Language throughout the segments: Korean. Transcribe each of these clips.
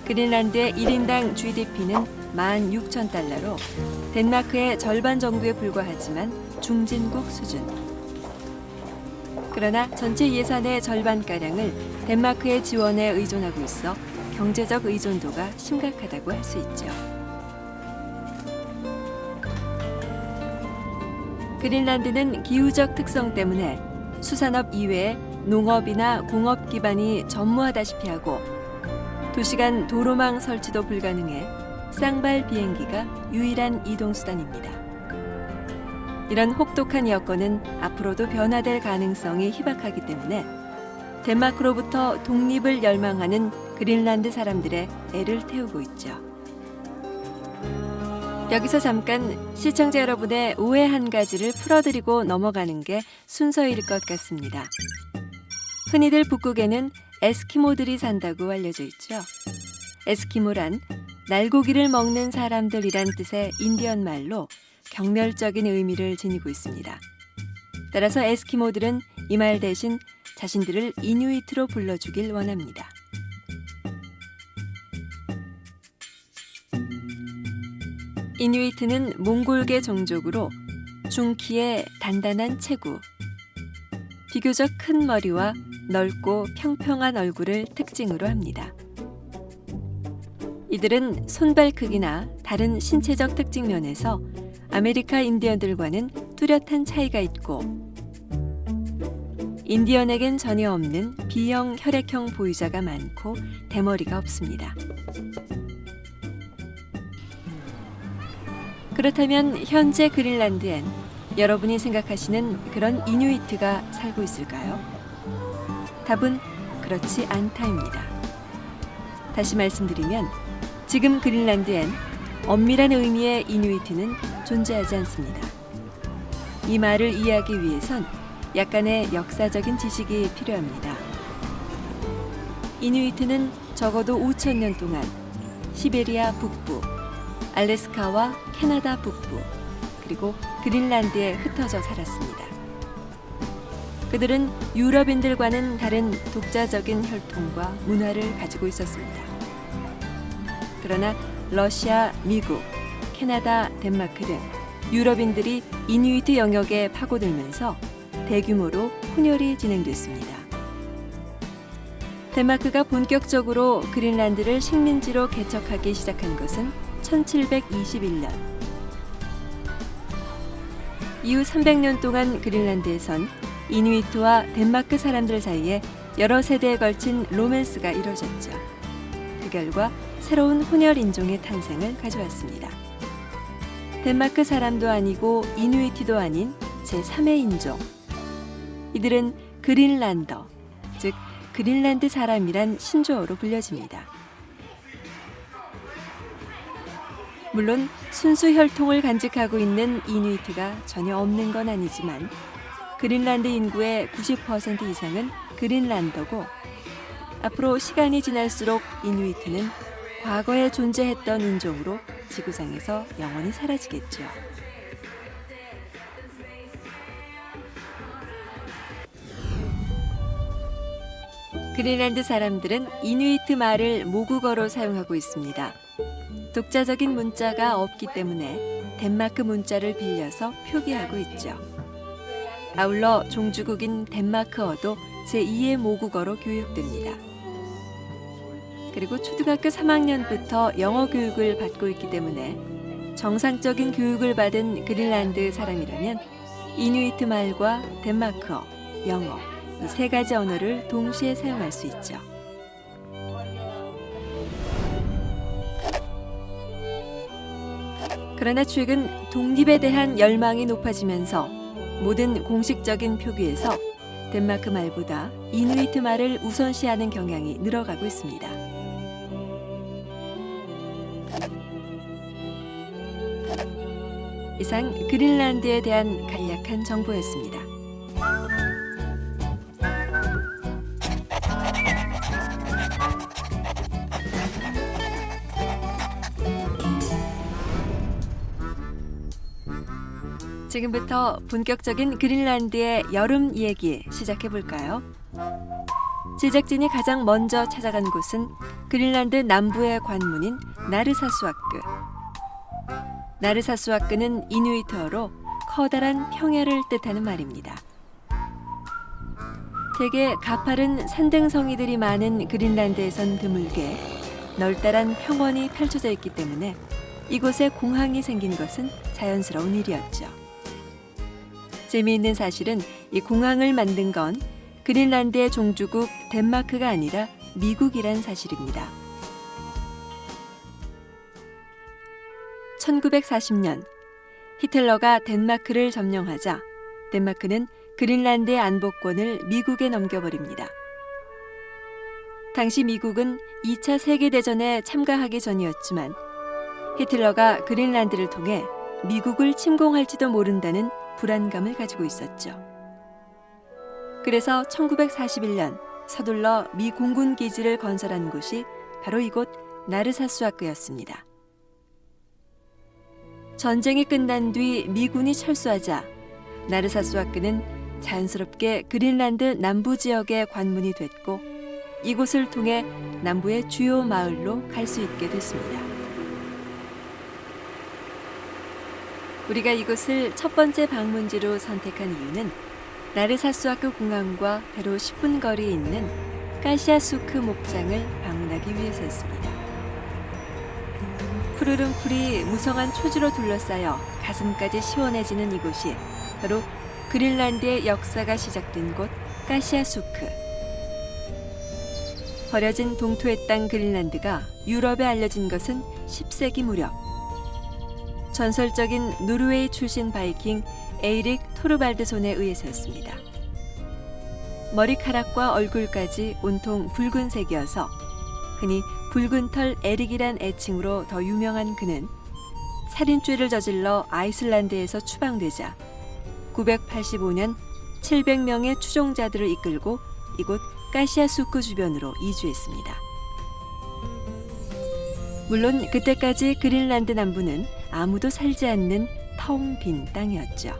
그린란드의 1인당 GDP는 16,000달러로 덴마크의 절반 정도에 불과하지만 중진국 수준. 그러나 전체 예산의 절반가량을 덴마크의 지원에 의존하고 있어 경제적 의존도가 심각하다고 할 수 있죠. 그린란드는 기후적 특성 때문에 수산업 이외에 농업이나 공업 기반이 전무하다시피 하고 도시간 도로망 설치도 불가능해 쌍발 비행기가 유일한 이동수단입니다. 이런 혹독한 여건은 앞으로도 변화될 가능성이 희박하기 때문에 덴마크로부터 독립을 열망하는 그린란드 사람들의 애를 태우고 있죠. 여기서 잠깐 시청자 여러분의 오해 한 가지를 풀어드리고 넘어가는 게 순서일 것 같습니다. 흔히들 북극에는 에스키모들이 산다고 알려져 있죠. 에스키모란 날고기를 먹는 사람들이란 뜻의 인디언 말로 경멸적인 의미를 지니고 있습니다. 따라서 에스키모들은 이 말 대신 자신들을 이누이트로 불러주길 원합니다. 이누이트는 몽골계 종족으로 중키의 단단한 체구, 비교적 큰 머리와 넓고 평평한 얼굴을 특징으로 합니다. 이들은 손발 크기나 다른 신체적 특징 면에서 아메리카 인디언들과는 뚜렷한 차이가 있고 인디언에겐 전혀 없는 B형 혈액형 보유자가 많고 대머리가 없습니다. 그렇다면 현재 그린란드엔 여러분이 생각하시는 그런 이누이트가 살고 있을까요? 답은 그렇지 않다입니다. 다시 말씀드리면 지금 그린란드엔 엄밀한 의미의 이누이트는 존재하지 않습니다. 이 말을 이해하기 위해선 약간의 역사적인 지식이 필요합니다. 이누이트는 적어도 5,000년 동안 시베리아 북부, 알래스카와 캐나다 북부, 그리고 그린란드에 흩어져 살았습니다. 그들은 유럽인들과는 다른 독자적인 혈통과 문화를 가지고 있었습니다. 그러나 러시아, 미국, 캐나다, 덴마크 등 유럽인들이 이누이트 영역에 파고들면서 대규모로 혼혈이 진행됐습니다. 덴마크가 본격적으로 그린란드를 식민지로 개척하기 시작한 것은 1721년. 이후 300년 동안 그린란드에선 이누이트와 덴마크 사람들 사이에 여러 세대에 걸친 로맨스가 이뤄졌죠. 그 결과 새로운 혼혈 인종의 탄생을 가져왔습니다. 덴마크 사람도 아니고 이누이트도 아닌 제3의 인종. 이들은 그린란더, 즉 그린란드 사람이란 신조어로 불려집니다. 물론 순수 혈통을 간직하고 있는 이누이트가 전혀 없는 건 아니지만 그린란드 인구의 90% 이상은 그린란더고 앞으로 시간이 지날수록 이누이트는 과거에 존재했던 인종으로 지구상에서 영원히 사라지겠죠. 그린란드 사람들은 이누이트 말을 모국어로 사용하고 있습니다. 독자적인 문자가 없기 때문에 덴마크 문자를 빌려서 표기하고 있죠. 아울러 종주국인 덴마크어도 제2의 모국어로 교육됩니다. 그리고 초등학교 3학년부터 영어 교육을 받고 있기 때문에 정상적인 교육을 받은 그린란드 사람이라면 이누이트 말과 덴마크어, 영어 이 세 가지 언어를 동시에 사용할 수 있죠. 그러나 최근 독립에 대한 열망이 높아지면서 모든 공식적인 표기에서 덴마크 말보다 이누이트 말을 우선시하는 경향이 늘어가고 있습니다. 이상 그린란드에 대한 간략한 정보였습니다. 지금부터 본격적인 그린란드의 여름 얘기 시작해 볼까요? 제작진이 가장 먼저 찾아간 곳은 그린란드 남부의 관문인 나르사수아크. 나르사수아크는 이누이트어로 커다란 평야를 뜻하는 말입니다. 대개 가파른 산등성이들이 많은 그린란드에선 드물게 널따란 평원이 펼쳐져 있기 때문에 이곳에 공항이 생긴 것은 자연스러운 일이었죠. 재미있는 사실은 이 공항을 만든 건 그린란드의 종주국 덴마크가 아니라 미국이란 사실입니다. 1940년 히틀러가 덴마크를 점령하자 덴마크는 그린란드의 안보권을 미국에 넘겨버립니다. 당시 미국은 2차 세계대전에 참가하기 전이었지만 히틀러가 그린란드를 통해 미국을 침공할지도 모른다는 불안감을 가지고 있었죠. 그래서 1941년 서둘러 미 공군 기지를 건설한 곳이 바로 이곳 나르사수아크였습니다. 전쟁이 끝난 뒤 미군이 철수하자 나르사수아크는 자연스럽게 그린란드 남부 지역의 관문이 됐고 이곳을 통해 남부의 주요 마을로 갈 수 있게 됐습니다. 우리가 이곳을 첫 번째 방문지로 선택한 이유는 나르사수아크 공항과 배로 10분 거리에 있는 까시아수크 목장을 방문하기 위해서였습니다. 푸르른 풀이 무성한 초지로 둘러싸여 가슴까지 시원해지는 이곳이 바로 그린란드의 역사가 시작된 곳 까시아수크. 버려진 동토의 땅 그린란드가 유럽에 알려진 것은 10세기 무렵. 전설적인 노르웨이 출신 바이킹 에이릭 토르발드손에 의해서였습니다. 머리카락과 얼굴까지 온통 붉은색이어서 흔히 붉은 털 에릭이란 애칭으로 더 유명한 그는 살인죄를 저질러 아이슬란드에서 추방되자 985년 700명의 추종자들을 이끌고 이곳 까시아수크 주변으로 이주했습니다. 물론 그때까지 그린란드 남부는 아무도 살지 않는 텅 빈 땅이었죠.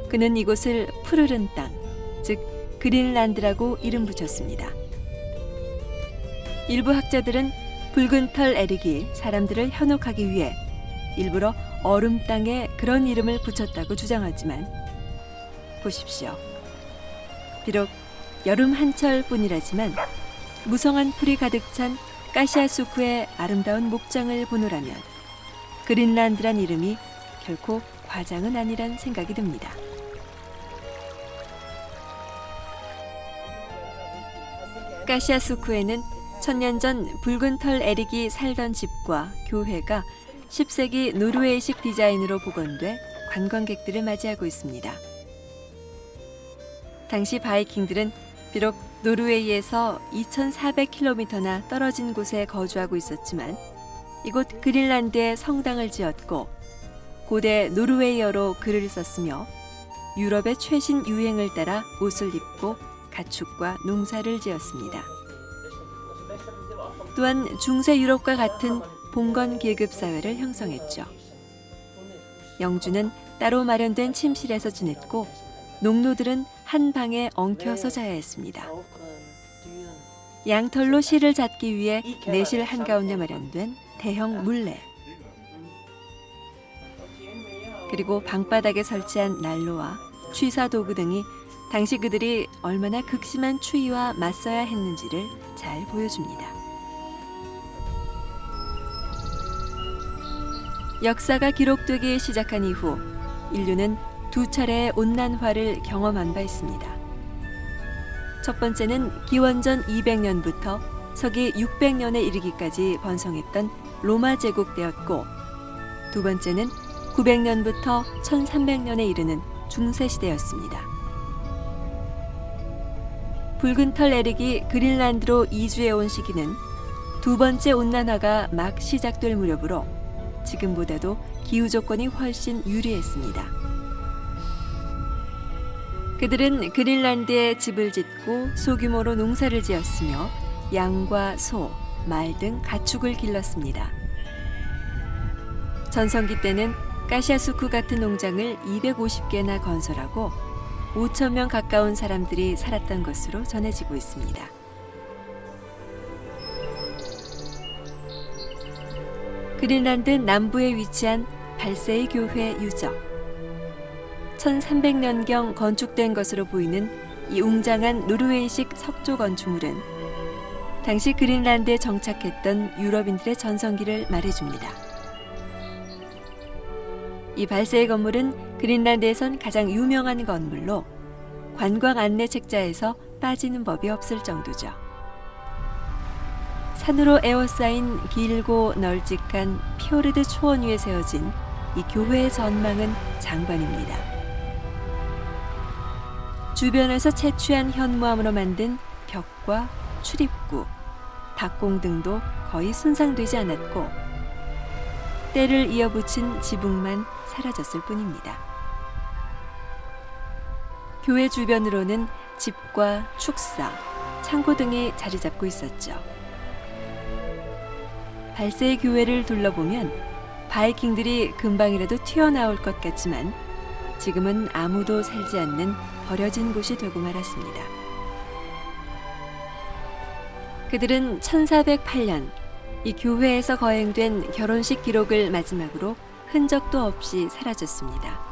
그는 이곳을 푸르른 땅, 즉 그린란드라고 이름 붙였습니다. 일부 학자들은 붉은 털 에릭이 사람들을 현혹하기 위해 일부러 얼음 땅에 그런 이름을 붙였다고 주장하지만 보십시오. 비록 여름 한철뿐이라지만 무성한 풀이 가득 찬 까시아수크의 아름다운 목장을 보노라면 그린란드란 이름이 결코 과장은 아니란 생각이 듭니다. 까시아수크에는 천년 전 붉은 털 에릭이 살던 집과 교회가 10세기 노르웨이식 디자인으로 복원돼 관광객들을 맞이하고 있습니다. 당시 바이킹들은 비록 노르웨이에서 2,400km나 떨어진 곳에 거주하고 있었지만 이곳 그린란드에 성당을 지었고 고대 노르웨이어로 글을 썼으며 유럽의 최신 유행을 따라 옷을 입고 가축과 농사를 지었습니다. 또한 중세 유럽과 같은 봉건 계급 사회를 형성했죠. 영주는 따로 마련된 침실에서 지냈고 농노들은 한 방에 엉켜서 자야 했습니다. 양털로 실을 잡기 위해 내실 한가운데 마련된 대형 물레, 그리고 방바닥에 설치한 난로와 취사 도구 등이 당시 그들이 얼마나 극심한 추위와 맞서야 했는지를 잘 보여줍니다. 역사가 기록되기 시작한 이후 인류는 두 차례의 온난화를 경험한 바 있습니다. 첫 번째는 기원전 200년부터 서기 600년에 이르기까지 번성했던 로마 제국 때였고, 두 번째는 900년부터 1300년에 이르는 중세 시대였습니다. 붉은 털 에릭이 그린란드로 이주해 온 시기는 두 번째 온난화가 막 시작될 무렵으로 지금보다도 기후 조건이 훨씬 유리했습니다. 그들은 그린란드에 집을 짓고 소규모로 농사를 지었으며 양과 소, 말 등 가축을 길렀습니다. 전성기 때는 까시아수크 같은 농장을 250개나 건설하고 5천 명 가까운 사람들이 살았던 것으로 전해지고 있습니다. 그린란드 남부에 위치한 발세이 교회 유적. 1300년경 건축된 것으로 보이는 이 웅장한 노르웨이식 석조 건축물은 당시 그린란드에 정착했던 유럽인들의 전성기를 말해줍니다. 이 발세이 건물은 그린란드에선 가장 유명한 건물로 관광 안내 책자에서 빠지는 법이 없을 정도죠. 산으로 에워싸인 길고 널찍한 피오르드 초원 위에 세워진 이 교회의 전망은 장관입니다. 주변에서 채취한 현무암으로 만든 벽과 출입구, 박공 등도 거의 손상되지 않았고 때를 이어붙인 지붕만 사라졌을 뿐입니다. 교회 주변으로는 집과 축사, 창고 등이 자리 잡고 있었죠. 발세이 교회를 둘러보면 바이킹들이 금방이라도 튀어나올 것 같지만 지금은 아무도 살지 않는 버려진 곳이 되고 말았습니다. 그들은 1408년 이 교회에서 거행된 결혼식 기록을 마지막으로 흔적도 없이 사라졌습니다.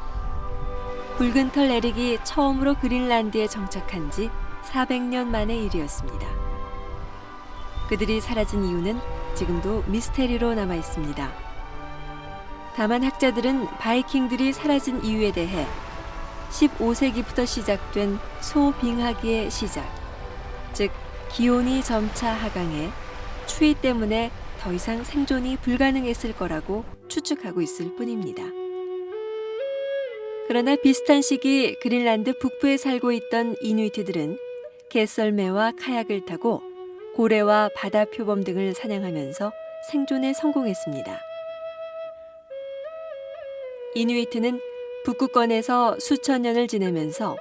붉은 털 에릭이 처음으로 그린란드에 정착한 지 400년 만의 일이었습니다. 그들이 사라진 이유는 지금도 미스테리로 남아 있습니다. 다만 학자들은 바이킹들이 사라진 이유에 대해 15세기부터 시작된 소빙하기의 시작, 즉 기온이 점차 하강해 추위 때문에 더 이상 생존이 불가능했을 거라고 추측하고 있을 뿐입니다. 그러나 비슷한 시기 그린란드 북부에 살고 있던 이누이트들은 개썰매와 카약을 타고 고래와 바다 표범 등을 사냥하면서 생존에 성공했습니다. 이누이트는 북극권에서 수천 년을 지내면서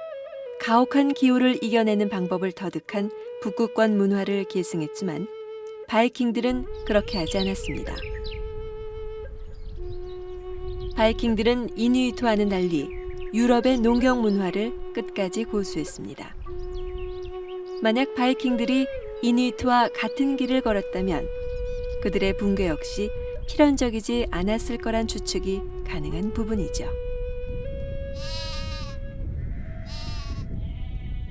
가혹한 기후를 이겨내는 방법을 터득한 북극권 문화를 계승했지만 바이킹들은 그렇게 하지 않았습니다. 바이킹들은 이누이트와는 달리 유럽의 농경 문화를 끝까지 고수했습니다. 만약 바이킹들이 이누이트와 같은 길을 걸었다면 그들의 붕괴 역시 필연적이지 않았을 거란 추측이 가능한 부분이죠.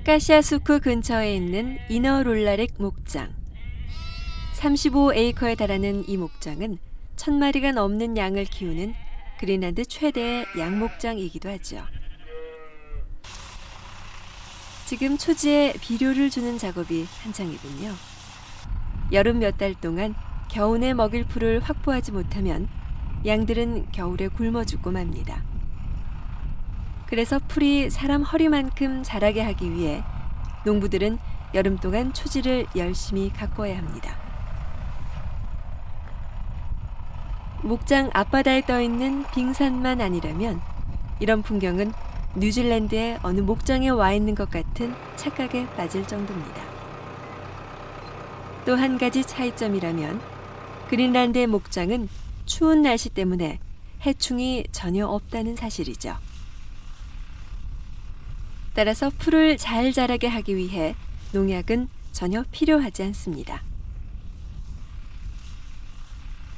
까시아수크 근처에 있는 이너룰라릭 목장. 35에이커에 달하는 이 목장은 1000마리가 넘는 양을 키우는 그린란드 최대의 양목장이기도 하죠. 지금 초지에 비료를 주는 작업이 한창이군요. 여름 몇 달 동안 겨우내 먹일 풀을 확보하지 못하면 양들은 겨울에 굶어 죽고 맙니다. 그래서 풀이 사람 허리만큼 자라게 하기 위해 농부들은 여름 동안 초지를 열심히 가꿔야 합니다. 목장 앞바다에 떠있는 빙산만 아니라면 이런 풍경은 뉴질랜드의 어느 목장에 와 있는 것 같은 착각에 빠질 정도입니다. 또 한 가지 차이점이라면 그린란드의 목장은 추운 날씨 때문에 해충이 전혀 없다는 사실이죠. 따라서 풀을 잘 자라게 하기 위해 농약은 전혀 필요하지 않습니다.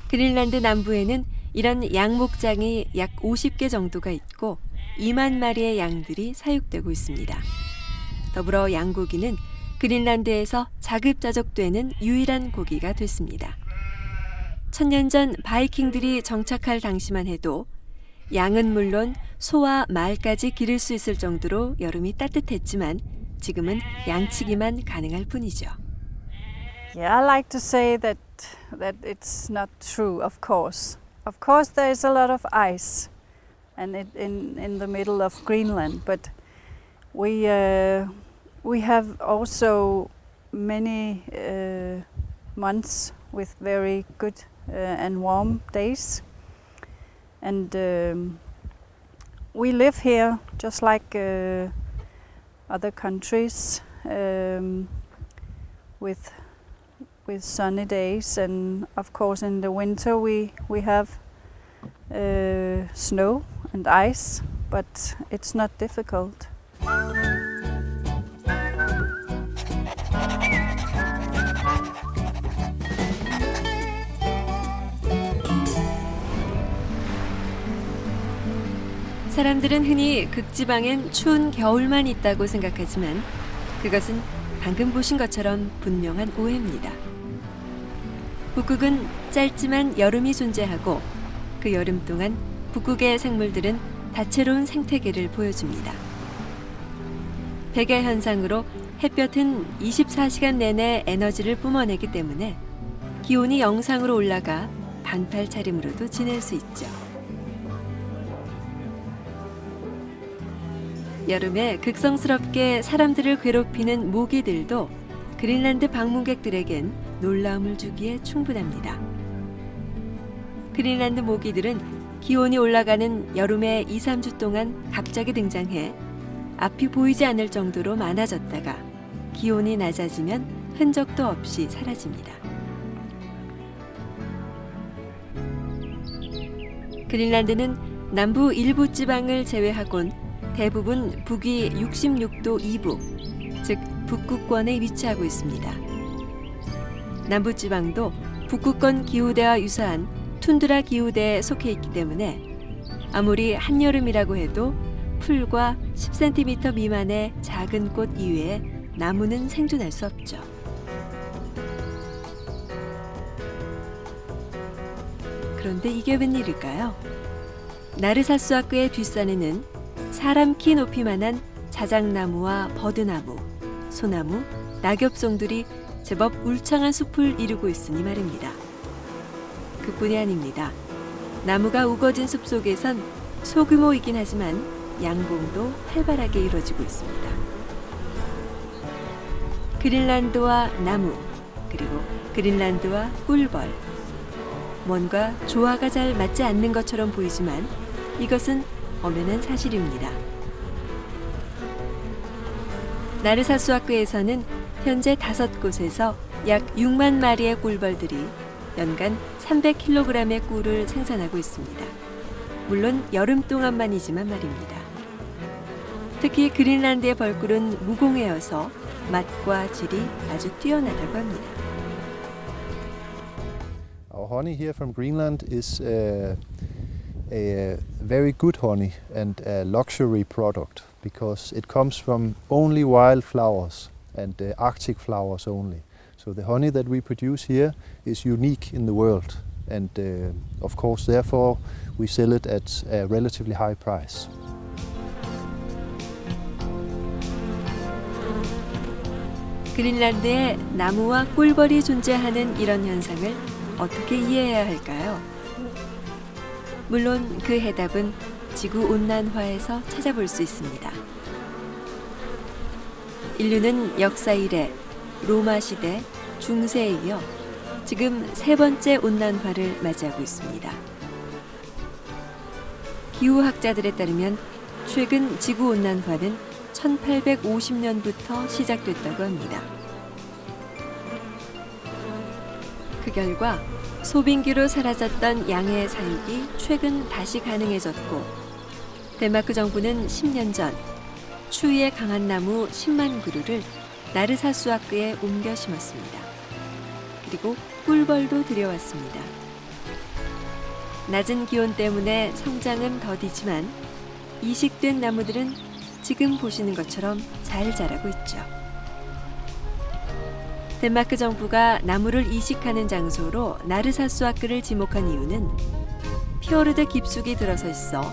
그린란드 남부에는 이런 양목장이 약 50개 정도가 있고 2만 마리의 양들이 사육되고 있습니다. 더불어 양고기는 그린란드에서 자급자족되는 유일한 고기가 됐습니다. 1000년 전 바이킹들이 정착할 당시만 해도 양은 물론 소와 말까지 기를 수 있을 정도로 여름이 따뜻했지만 지금은 양치기만 가능할 뿐이죠. Yeah, I like to say that it's not true, of course. Of course there is a lot of ice and in the middle of Greenland, but we have also many months with very good and warm days. And we live here just like other countries with sunny days, and of course in the winter we have snow and ice, but it's not difficult. 사람들은 흔히 극지방엔 추운 겨울만 있다고 생각하지만 그것은 방금 보신 것처럼 분명한 오해입니다. 북극은 짧지만 여름이 존재하고 그 여름 동안 북극의 생물들은 다채로운 생태계를 보여줍니다. 백야 현상으로 햇볕은 24시간 내내 에너지를 뿜어내기 때문에 기온이 영상으로 올라가 반팔 차림으로도 지낼 수 있죠. 여름에 극성스럽게 사람들을 괴롭히는 모기들도 그린란드 방문객들에겐 놀라움을 주기에 충분합니다. 그린란드 모기들은 기온이 올라가는 여름의 2, 3주 동안 갑자기 등장해 앞이 보이지 않을 정도로 많아졌다가 기온이 낮아지면 흔적도 없이 사라집니다. 그린란드는 남부 일부 지방을 제외하곤 대부분 북위 66도 이북, 즉 북극권에 위치하고 있습니다. 남부지방도 북극권 기후대와 유사한 툰드라 기후대에 속해 있기 때문에 아무리 한여름이라고 해도 풀과 10cm 미만의 작은 꽃 이외에 나무는 생존할 수 없죠. 그런데 이게 웬일일까요? 나르사수아크의 뒷산에는 사람 키 높이만한 자작나무와 버드나무, 소나무, 낙엽송들이 제법 울창한 숲을 이루고 있으니 말입니다. 그뿐이 아닙니다. 나무가 우거진 숲 속에선 소규모이긴 하지만 양봉도 활발하게 이루어지고 있습니다. 그린란드와 나무, 그리고 그린란드와 꿀벌. 뭔가 조화가 잘 맞지 않는 것처럼 보이지만 이것은 엄연한 사실입니다. 나르사수아크에서는 현재 5곳에서 약 6만 마리의 꿀벌들이 연간 300kg의 꿀을 생산하고 있습니다. 물론 여름 동안만이지만 말입니다. 특히 그린란드의 벌꿀은 무공해여서 맛과 질이 아주 뛰어나다고 합니다. Our honey here from Greenland is a very good honey and a luxury product because it comes from only wild flowers and Arctic flowers only. So the honey that we produce here is unique in the world and of course therefore we sell it at a relatively high price. 그린란드에 나무와 꿀벌이 존재하는 이런 현상을 어떻게 이해해야 할까요? 물론 그 해답은 지구온난화에서 찾아볼 수 있습니다. 인류는 역사 이래 로마 시대, 중세에 이어 지금 3번째 온난화를 맞이하고 있습니다. 기후학자들에 따르면 최근 지구온난화는 1850년부터 시작됐다고 합니다. 그 결과 소빙기로 사라졌던 양의 사육이 최근 다시 가능해졌고 덴마크 정부는 10년 전 추위에 강한 나무 10만 그루를 나르사수아크에 옮겨 심었습니다. 그리고 꿀벌도 들여왔습니다. 낮은 기온 때문에 성장은 더디지만 이식된 나무들은 지금 보시는 것처럼 잘 자라고 있죠. 덴마크 정부가 나무를 이식하는 장소로 나르사수아크를 지목한 이유는 피오르드 깊숙이 들어서 있어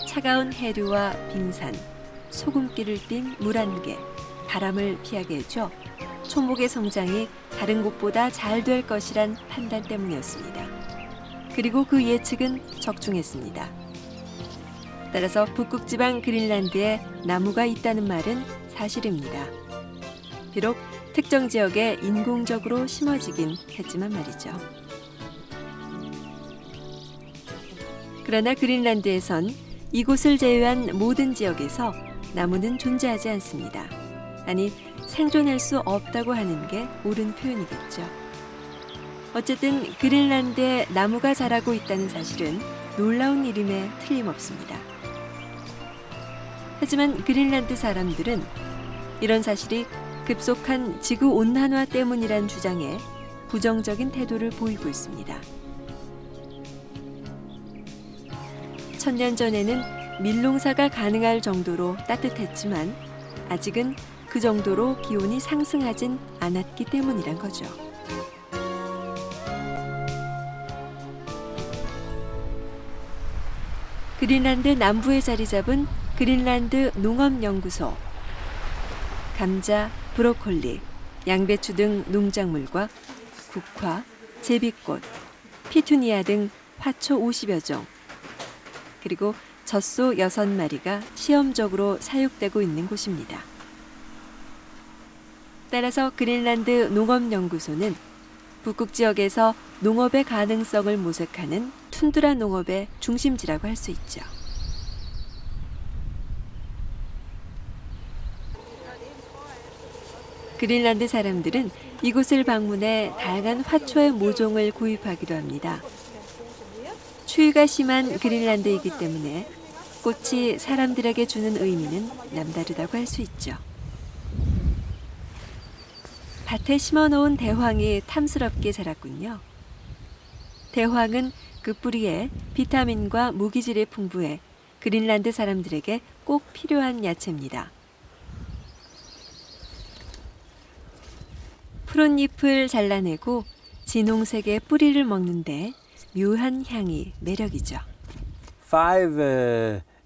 차가운 해류와 빙산, 소금기를 띤 물안개, 바람을 피하게 해줘 초목의 성장이 다른 곳보다 잘 될 것이란 판단 때문이었습니다. 그리고 그 예측은 적중했습니다. 따라서 북극지방 그린란드에 나무가 있다는 말은 사실입니다. 비록 특정 지역에 인공적으로 심어지긴 했지만 말이죠. 그러나 그린란드에선 이곳을 제외한 모든 지역에서 나무는 존재하지 않습니다. 아니, 생존할 수 없다고 하는 게 옳은 표현이겠죠. 어쨌든 그린란드에 나무가 자라고 있다는 사실은 놀라운 일임에 틀림없습니다. 하지만 그린란드 사람들은 이런 사실이 급속한 지구온난화 때문이란 주장에 부정적인 태도를 보이고 있습니다. 1000년 전에는 밀농사가 가능할 정도로 따뜻했지만 아직은 그 정도로 기온이 상승하진 않았기 때문이란 거죠. 그린란드 남부에 자리 잡은 그린란드 농업연구소. 감자, 브로콜리, 양배추 등 농작물과 국화, 제비꽃, 피투니아 등 화초 50여 종, 그리고 젖소 6마리가 시험적으로 사육되고 있는 곳입니다. 따라서 그린란드 농업연구소는 북극 지역에서 농업의 가능성을 모색하는 툰드라 농업의 중심지라고 할 수 있죠. 그린란드 사람들은 이곳을 방문해 다양한 화초의 모종을 구입하기도 합니다. 추위가 심한 그린란드이기 때문에 꽃이 사람들에게 주는 의미는 남다르다고 할 수 있죠. 밭에 심어놓은 대황이 탐스럽게 자랐군요. 대황은 그 뿌리에 비타민과 무기질이 풍부해 그린란드 사람들에게 꼭 필요한 야채입니다. 푸른 잎을 잘라내고 진홍색의 뿌리를 먹는데 묘한 향이 매력이죠. 5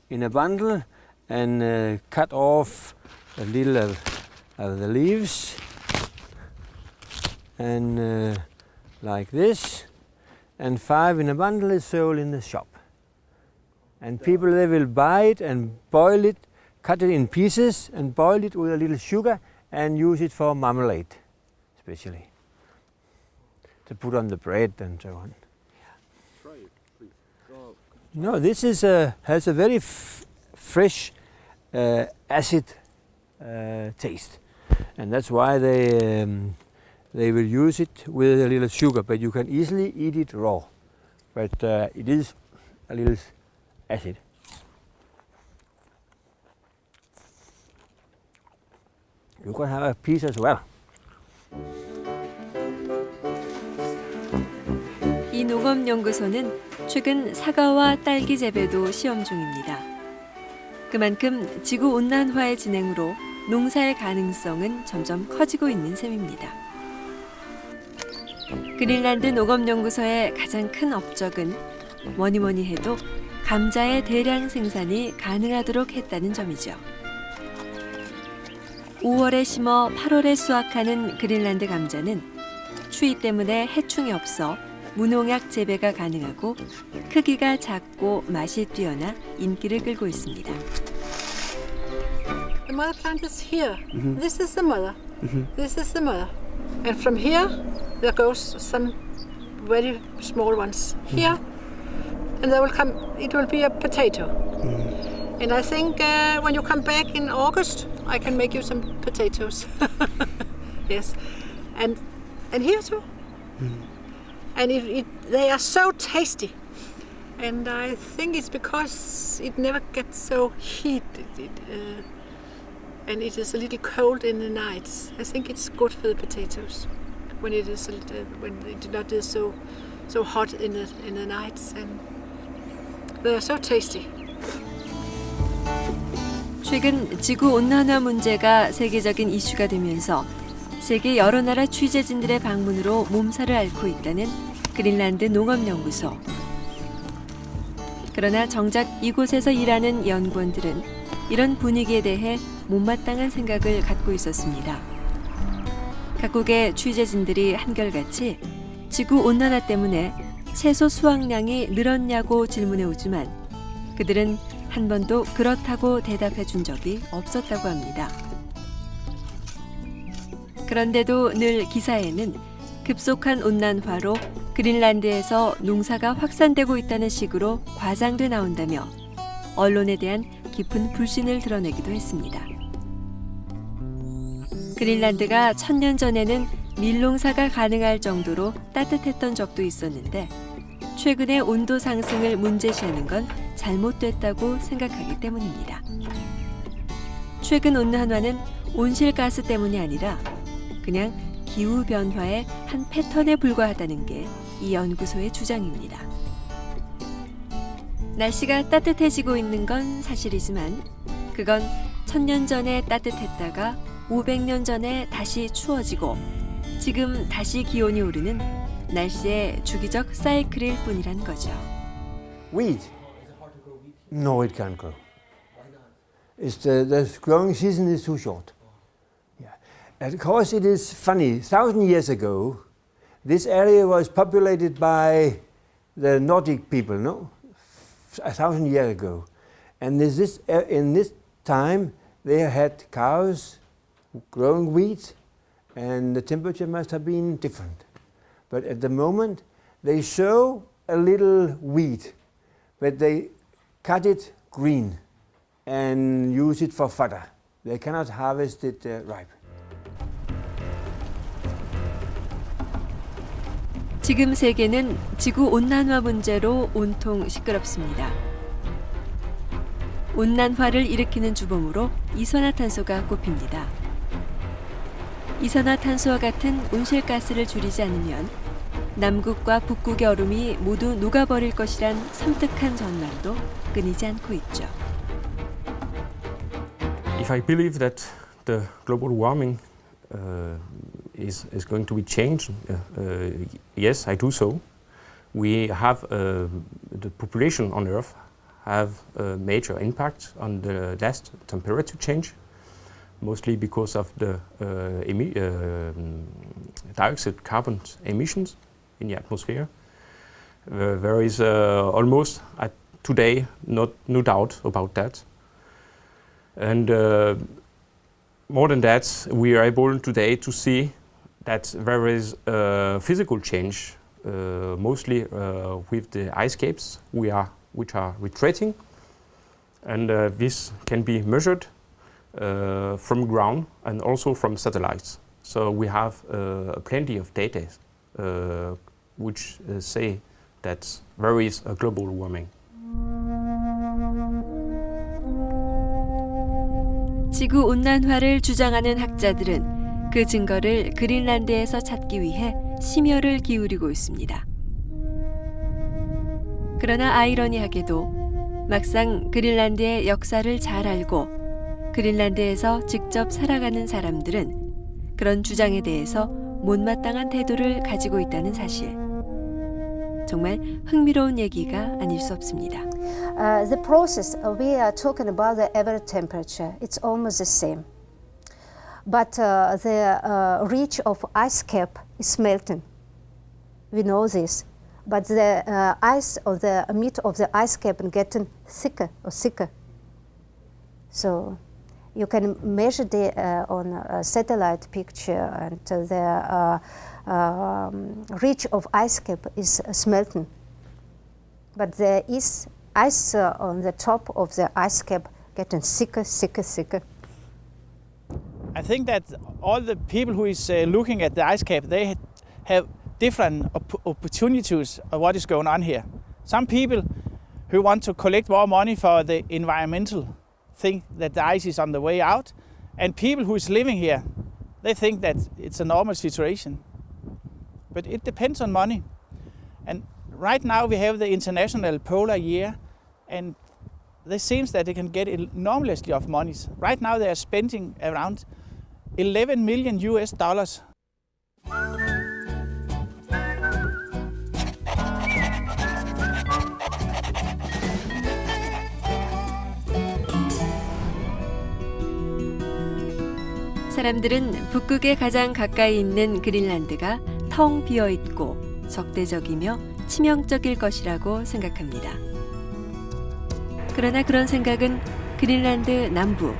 in a bundle and cut off a little of the leaves and like this, and 5 in a bundle is sold in the shop, and people they will buy it and boil it, cut it in pieces and boil it with a little sugar and use it for marmalade especially to put on the bread and so on. No, this is has a very fresh, acid taste, and that's why they will use it with a little sugar. But you can easily eat it raw. But it is a little acid. You can have a piece as well. 이 농업연구소는 최근 사과와 딸기 재배도 시험 중입니다. 그만큼 지구온난화의 진행으로 농사의 가능성은 점점 커지고 있는 셈입니다. 그린란드 농업연구소의 가장 큰 업적은 뭐니 해도 감자의 대량 생산이 가능하도록 했다는 점이죠. 5월에 심어 8월에 수확하는 그린란드 감자는 추위 때문에 해충이 없어 무농약 재배가 가능하고 크기가 작고 맛이 뛰어나 인기를 끌고 있습니다. The mother plant is here. This is the mother. This is the mother. And from here there goes some very small ones here, and there will come. It will be a potato. And I think when you come back in August, I can make you some potatoes. Yes, and here too. And they are so tasty, and I think it's because it never gets so heated, and it is a little cold in the nights. I think it's good for the potatoes when it is when it not is so hot in the nights, and they are so tasty. 최근 지구 온난화 문제가 세계적인 이슈가 되면서 세계 여러 나라 취재진들의 방문으로 몸살을 앓고 있다는 그린란드 농업연구소. 그러나 정작 이곳에서 일하는 연구원들은 이런 분위기에 대해 못마땅한 생각을 갖고 있었습니다. 각국의 취재진들이 한결같이 지구 온난화 때문에 채소 수확량이 늘었냐고 질문해 오지만 그들은 한 번도 그렇다고 대답해 준 적이 없었다고 합니다. 그런데도 늘 기사에는 급속한 온난화로 그린란드에서 농사가 확산되고 있다는 식으로 과장돼 나온다며 언론에 대한 깊은 불신을 드러내기도 했습니다. 그린란드가 1000년 전에는 밀농사가 가능할 정도로 따뜻했던 적도 있었는데 최근의 온도 상승을 문제시하는 건 잘못됐다고 생각하기 때문입니다. 최근 온난화는 온실가스 때문이 아니라 그냥 기후변화의 한 패턴에 불과하다는 게 이 연구소의 주장입니다. 날씨가 따뜻해지고 있는 건 사실이지만 그건 1000년 전에 따뜻했다가 500년 전에 다시 추워지고 지금 다시 기온이 오르는 날씨의 주기적 사이클일 뿐이란 거죠. Wheat? No, it can't grow. It's the growing season is too short. Yeah. And of course, it is funny. 1,000 years ago, this area was populated by the Nordic people, no? 1,000 years ago. And in this time, they had cows growing wheat, and the temperature must have been different. But at the moment, they sow a little wheat, but they cut it green and use it for fodder. They cannot harvest it ripe. 지금 세계는 지구 온난화 문제로 온통 시끄럽습니다. 온난화를 일으키는 주범으로 이산화탄소가 꼽힙니다. 이산화탄소와 같은 온실가스를 줄이지 않으면 남극과 북극의 얼음이 모두 녹아버릴 것이란 섬뜩한 전망도 끊이지 않고 있죠. If I believe that the global warming is going to be changed, yes, I do so. We have the population on Earth have a major impact on the last temperature change, mostly because of the dioxide carbon emissions in the atmosphere. There is almost today no doubt about that. And more than that, we are able today to see that there is a physical change, mostly with the ice caps which are retreating, and this can be measured from ground and also from satellites. So we have plenty of data which say that there is a global warming. 지구 온난화를 주장하는 학자들은 그 증거를 그린란드에서 찾기 위해 심혈을 기울이고 있습니다. 그러나 아이러니하게도 막상 그린란드의 역사를 잘 알고 그린란드에서 직접 살아가는 사람들은 그런 주장에 대해서 못마땅한 태도를 가지고 있다는 사실. 정말 흥미로운 얘기가 아닐 수 없습니다. The process we are talking about the average temperature, it's almost the same. But the reach of ice cap is melting. We know this. But the ice or the meat of the ice cap is getting thicker or thicker. So you can measure the on a satellite picture, and the reach of ice cap is smelting. But there is ice on the top of the ice cap getting thicker, thicker, thicker. I think that all the people who is looking at the ice cap, they have different opportunities of what is going on here. Some people who want to collect more money for the environmental thing, that the ice is on the way out, and people who is living here, they think that it's a normal situation. But it depends on money. And right now we have the International Polar Year, and it seems that they can get enormously of money. Right now they are spending around $11 million. 사람들은 북극에 가장 가까이 있는 그린란드가 텅 비어 있고 적대적이며 치명적일 것이라고 생각합니다. 그러나 그런 생각은 그린란드 남부,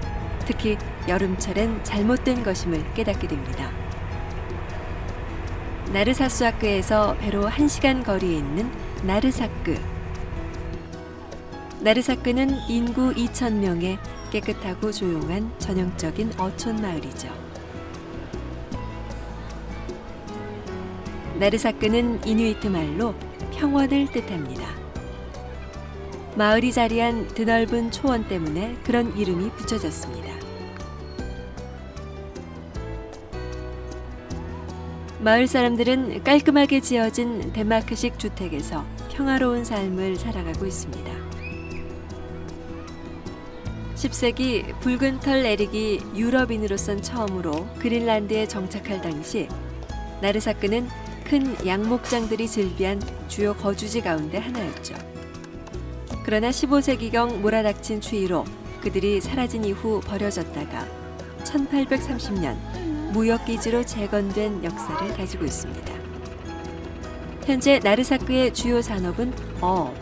특히 여름철엔 잘못된 것임을 깨닫게 됩니다. 나르사수아크에서 배로 1시간 거리에 있는 나르사크. 나르사크는 인구 2,000명의 깨끗하고 조용한 전형적인 어촌 마을이죠. 나르사크는 이누이트 말로 평원을 뜻합니다. 마을이 자리한 드넓은 초원 때문에 그런 이름이 붙여졌습니다. 마을 사람들은 깔끔하게 지어진 덴마크식 주택에서 평화로운 삶을 살아가고 있습니다. 10세기 붉은 털 에릭이 유럽인으로선 처음으로 그린란드에 정착할 당시 나르사크는 큰 양목장들이 즐비한 주요 거주지 가운데 하나였죠. 그러나 15세기경 몰아닥친 추위로 그들이 사라진 이후 버려졌다가 1830년 무역기지로 재건된 역사를 가지고 있습니다. 현재 나르사크의 주요 산업은 어업,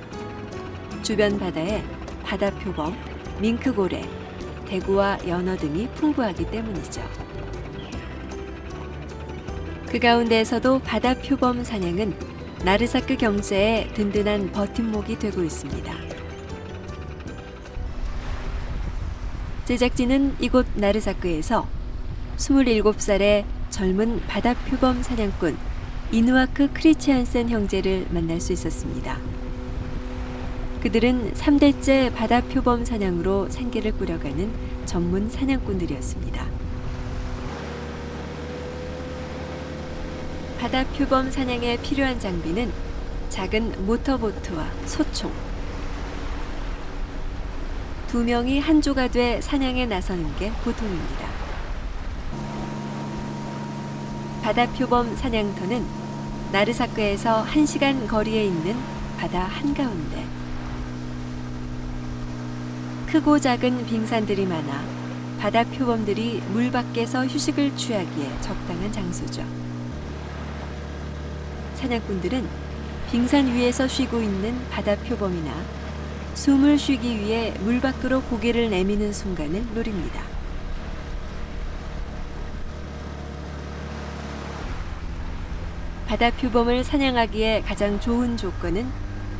주변 바다에 바다표범, 밍크고래, 대구와 연어 등이 풍부하기 때문이죠. 그 가운데에서도 바다표범 사냥은 나르사크 경제의 든든한 버팀목이 되고 있습니다. 제작진은 이곳 나르사크에서 27살의 젊은 바다표범 사냥꾼 이누아크 크리치안센 형제를 만날 수 있었습니다. 그들은 3대째 바다표범 사냥으로 생계를 꾸려가는 전문 사냥꾼들이었습니다. 바다표범 사냥에 필요한 장비는 작은 모터보트와 소총. 2명이 한 조가 돼 사냥에 나서는 게 보통입니다. 바다표범 사냥터는 나르사크에서 1시간 거리에 있는 바다 한가운데. 크고 작은 빙산들이 많아 바다표범들이 물 밖에서 휴식을 취하기에 적당한 장소죠. 사냥꾼들은 빙산 위에서 쉬고 있는 바다표범이나 숨을 쉬기 위해 물 밖으로 고개를 내미는 순간을 노립니다. 바다표범을 사냥하기에 가장 좋은 조건은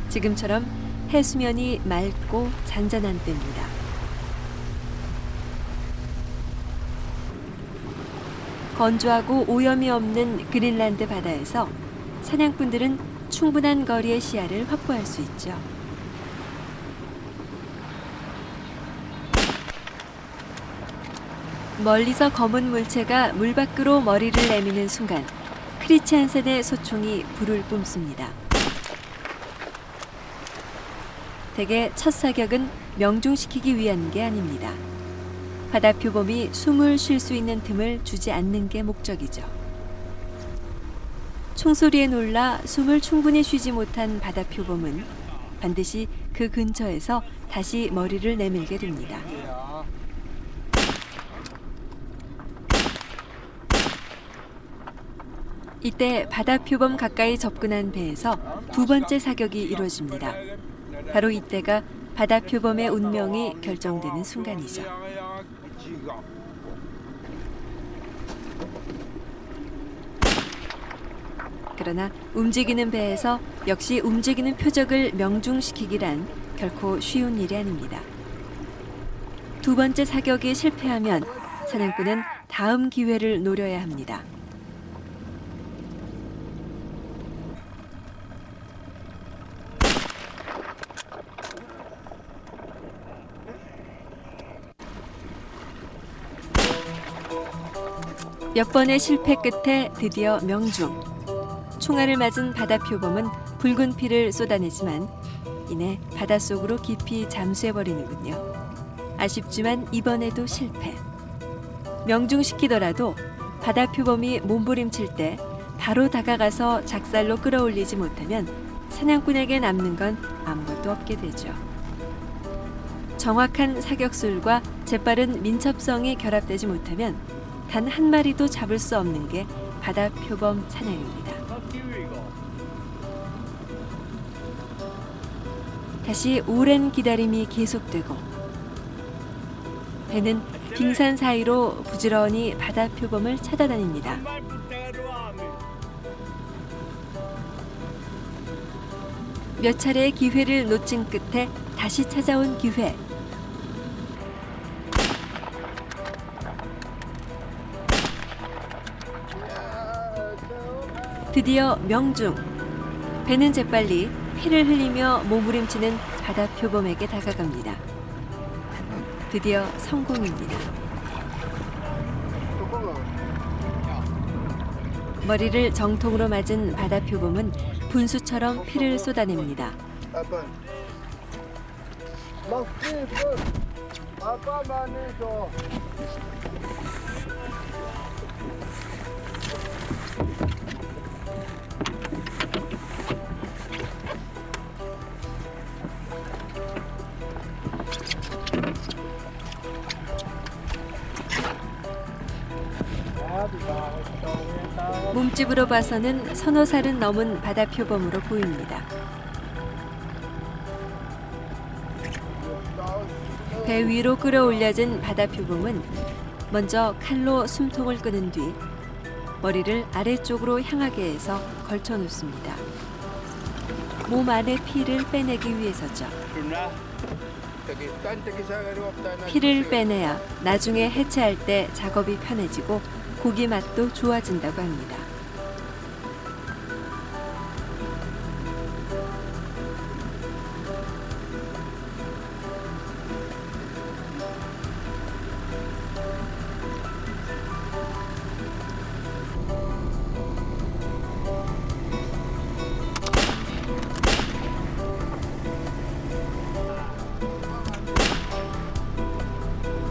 지금처럼 해수면이 맑고 잔잔한 때입니다. 건조하고 오염이 없는 그린란드 바다에서 사냥꾼들은 충분한 거리의 시야를 확보할 수 있죠. 멀리서 검은 물체가 물 밖으로 머리를 내미는 순간 크리치안센의 소총이 불을 뿜습니다. 대개 첫 사격은 명중시키기 위한 게 아닙니다. 바다표범이 숨을 쉴 수 있는 틈을 주지 않는 게 목적이죠. 총소리에 놀라 숨을 충분히 쉬지 못한 바다표범은 반드시 그 근처에서 다시 머리를 내밀게 됩니다. 이때 바다표범 가까이 접근한 배에서 두 번째 사격이 이루어집니다. 바로 이때가 바다표범의 운명이 결정되는 순간이죠. 그러나 움직이는 배에서 역시 움직이는 표적을 명중시키기란 결코 쉬운 일이 아닙니다. 두 번째 사격이 실패하면 사냥꾼은 다음 기회를 노려야 합니다. 몇 번의 실패 끝에 드디어 명중. 총알을 맞은 바다표범은 붉은 피를 쏟아내지만 이내 바닷속으로 깊이 잠수해버리는군요. 아쉽지만 이번에도 실패. 명중시키더라도 바다표범이 몸부림칠 때 바로 다가가서 작살로 끌어올리지 못하면 사냥꾼에게 남는 건 아무것도 없게 되죠. 정확한 사격술과 재빠른 민첩성이 결합되지 못하면 단 한 마리도 잡을 수 없는 게 바다표범 사냥입니다. 다시 오랜 기다림이 계속되고 배는 빙산 사이로 부지런히 바다표범을 찾아다닙니다. 몇 차례의 기회를 놓친 끝에 다시 찾아온 기회. 드디어 명중. 배는 재빨리 피를 흘리며 몸부림치는 바다표범에게 다가갑니다. 드디어 성공입니다. 머리를 정통으로 맞은 바다표범은 분수처럼 피를 쏟아냅니다. 몸집으로 봐서는 서너 살은 넘은 바다 표범으로 보입니다. 배 위로 끌어올려진 바다 표범은 먼저 칼로 숨통을 끄는 뒤 머리를 아래쪽으로 향하게 해서 걸쳐 놓습니다. 몸 안의 피를 빼내기 위해서죠. 피를 빼내야 나중에 해체할 때 작업이 편해지고 고기 맛도 좋아진다고 합니다.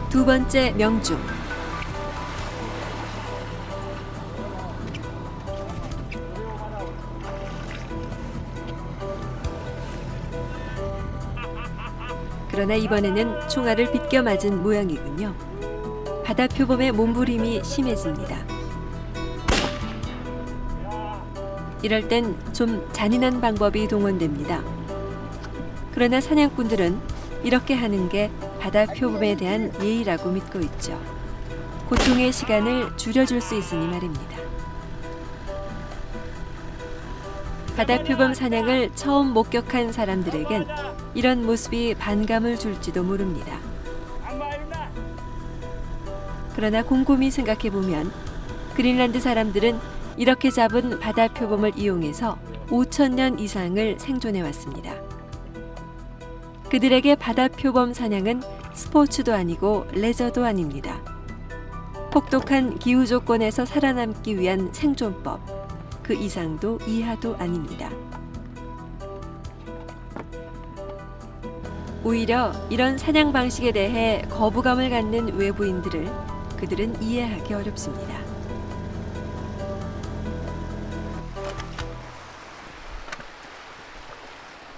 두 번째 명중. 그러나 이번에는 총알을 비껴 맞은 모양이군요. 바다 표범의 몸부림이 심해집니다. 이럴 땐 좀 잔인한 방법이 동원됩니다. 그러나 사냥꾼들은 이렇게 하는 게 바다 표범에 대한 예의라고 믿고 있죠. 고통의 시간을 줄여줄 수 있으니 말입니다. 바다 표범 사냥을 처음 목격한 사람들에겐 이런 모습이 반감을 줄지도 모릅니다. 그러나 곰곰이 생각해보면 그린란드 사람들은 이렇게 잡은 바다 표범을 이용해서 5,000년 이상을 생존해 왔습니다. 그들에게 바다 표범 사냥은 스포츠도 아니고 레저도 아닙니다. 혹독한 기후 조건에서 살아남기 위한 생존법, 그 이상도 이하도 아닙니다. 오히려 이런 사냥 방식에 대해 거부감을 갖는 외부인들을 그들은 이해하기 어렵습니다.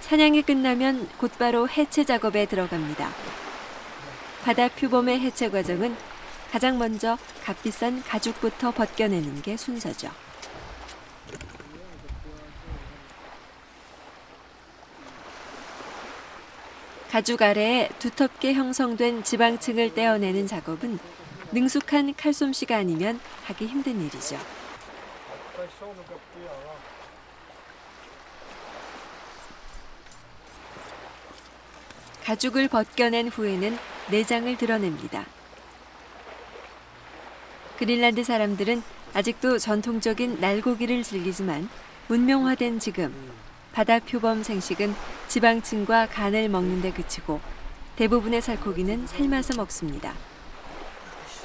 사냥이 끝나면 곧바로 해체 작업에 들어갑니다. 바다 표범의 해체 과정은 가장 먼저 값비싼 가죽부터 벗겨내는 게 순서죠. 가죽 아래에 두텁게 형성된 지방층을 떼어내는 작업은 능숙한 칼솜씨가 아니면 하기 힘든 일이죠. 가죽을 벗겨낸 후에는 내장을 드러냅니다. 그린란드 사람들은 아직도 전통적인 날고기를 즐기지만 문명화된 지금 바다 표범 생식은 지방층과 간을 먹는 데 그치고 대부분의 살코기는 삶아서 먹습니다.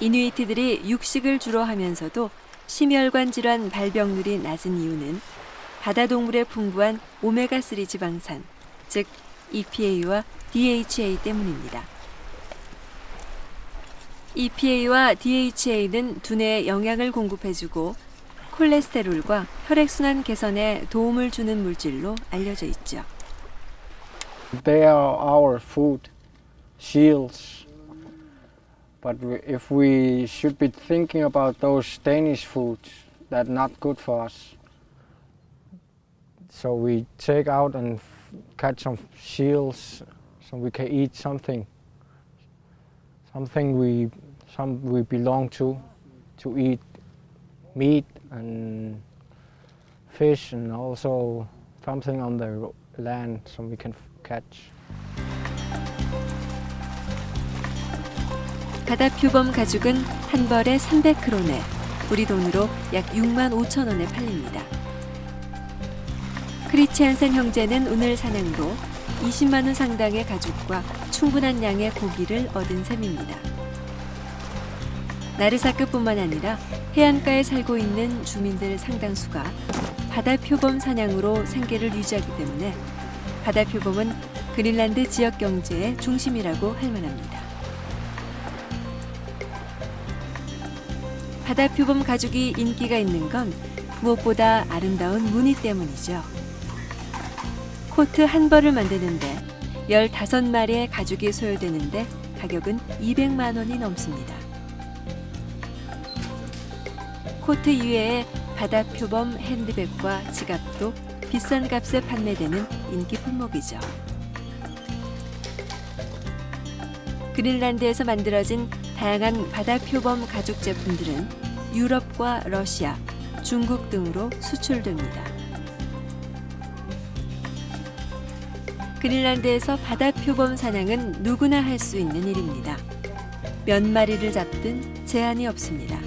이누이트들이 육식을 주로 하면서도 심혈관 질환 발병률이 낮은 이유는 바다 동물의 풍부한 오메가3 지방산, 즉 EPA와 DHA 때문입니다. EPA와 DHA는 두뇌에 영양을 공급해주고 콜레스테롤과 혈액순환 개선에 도움을 주는 물질로 알려져 있죠. They are our food, seals. But if we should be thinking about those Danish foods, that's not good for us. So we take out and catch some seals, so we can eat something we belong to eat meat and fish, and also something on the land so we can catch. 바다 표범 가죽은 한 벌에 300크로네, 우리 돈으로 약 6만 5천 원에 팔립니다. 크리치안센 형제는 오늘 사냥도 20만 원 상당의 가죽과 충분한 양의 고기를 얻은 셈입니다. 나르사크뿐만 아니라 해안가에 살고 있는 주민들 상당수가 바다 표범 사냥으로 생계를 유지하기 때문에 바다 표범은 그린란드 지역 경제의 중심이라고 할 만합니다. 바다표범 가죽이 인기가 있는 건 무엇보다 아름다운 무늬 때문이죠. 코트 한 벌을 만드는데 15마리의 가죽이 소요되는데 가격은 200만 원이 넘습니다. 코트 이외에 바다표범 핸드백과 지갑도 비싼 값에 판매되는 인기 품목이죠. 그린란드에서 만들어진 다양한 바다표범 가죽 제품들은 유럽과 러시아, 중국 등으로 수출됩니다. 그린란드에서 바다표범 사냥은 누구나 할 수 있는 일입니다. 몇 마리를 잡든 제한이 없습니다.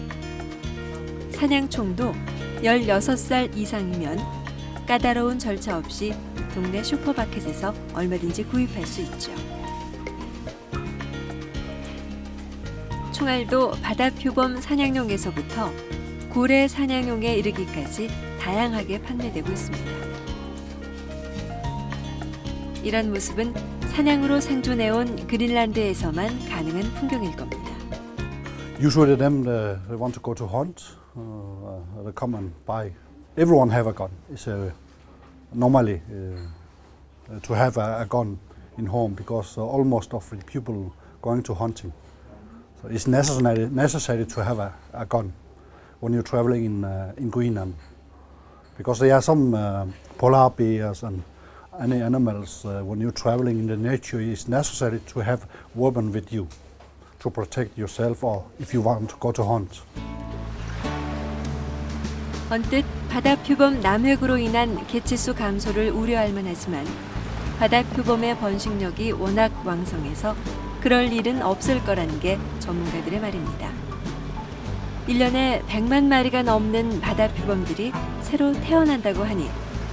사냥총도 16살 이상이면 까다로운 절차 없이 동네 슈퍼마켓에서 얼마든지 구입할 수 있죠. 총알도 바다표범 사냥용에서부터 고래 사냥용에 이르기까지 다양하게 판매되고 있습니다. 이런 모습은 사냥으로 생존해온 그린란드에서만 가능한 풍경일 겁니다. Usually them they want to go to hunt, they come and buy. Everyone have a gun. It's normally to have a gun in home because almost of the people going to hunting. So it's necessary to have a gun when you're traveling in Greenland because there are some polar bears and any animals when you're traveling in the nature. It's necessary to have weapon with you to protect yourself or if you want to go to hunt. 언뜻 바다표범 남획으로 인한 개체수 감소를 우려할 만하지만 바다표범의 번식력이 워낙 왕성해서 그럴 일은 없을 거라는 게 전문가들의 말입니다. 1년에 100만 마리가 넘는 바다표범들이 새로 태어난다고 하니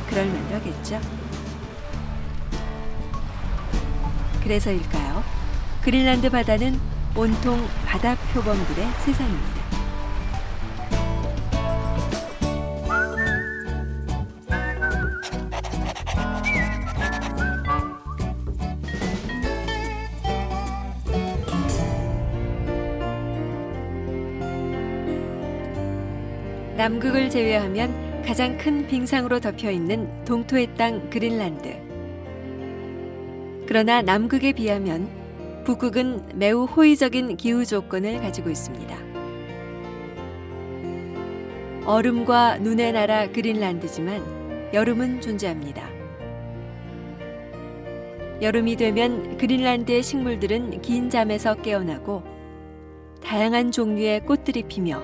그럴 만도 하겠죠. 그래서일까요? 그린란드 바다는 온통 바다표범들의 세상입니다. 남극을 제외하면 가장 큰 빙상으로 덮여 있는 동토의 땅 그린란드. 그러나 남극에 비하면 북극은 매우 호의적인 기후 조건을 가지고 있습니다. 얼음과 눈의 나라 그린란드지만 여름은 존재합니다. 여름이 되면 그린란드의 식물들은 긴 잠에서 깨어나고 다양한 종류의 꽃들이 피며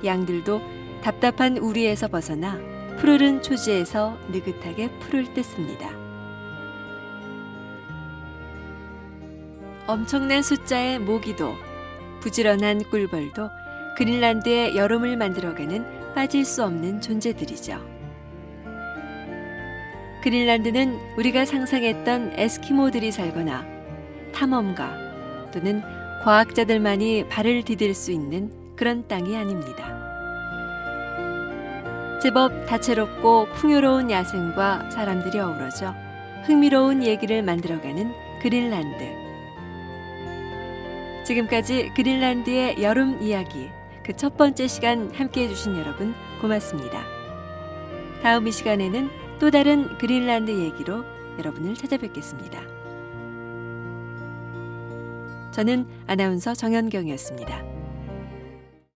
양들도 답답한 우리에서 벗어나 푸르른 초지에서 느긋하게 풀을 뜯습니다. 엄청난 숫자의 모기도, 부지런한 꿀벌도 그린란드의 여름을 만들어가는 빠질 수 없는 존재들이죠. 그린란드는 우리가 상상했던 에스키모들이 살거나 탐험가 또는 과학자들만이 발을 디딜 수 있는 그런 땅이 아닙니다. 제법 다채롭고 풍요로운 야생과 사람들이 어우러져 흥미로운 얘기를 만들어가는 그린란드. 지금까지 그린란드의 여름 이야기, 그 첫 번째 시간 함께해 주신 여러분 고맙습니다. 다음 이 시간에는 또 다른 그린란드 얘기로 여러분을 찾아뵙겠습니다. 저는 아나운서 정연경이었습니다.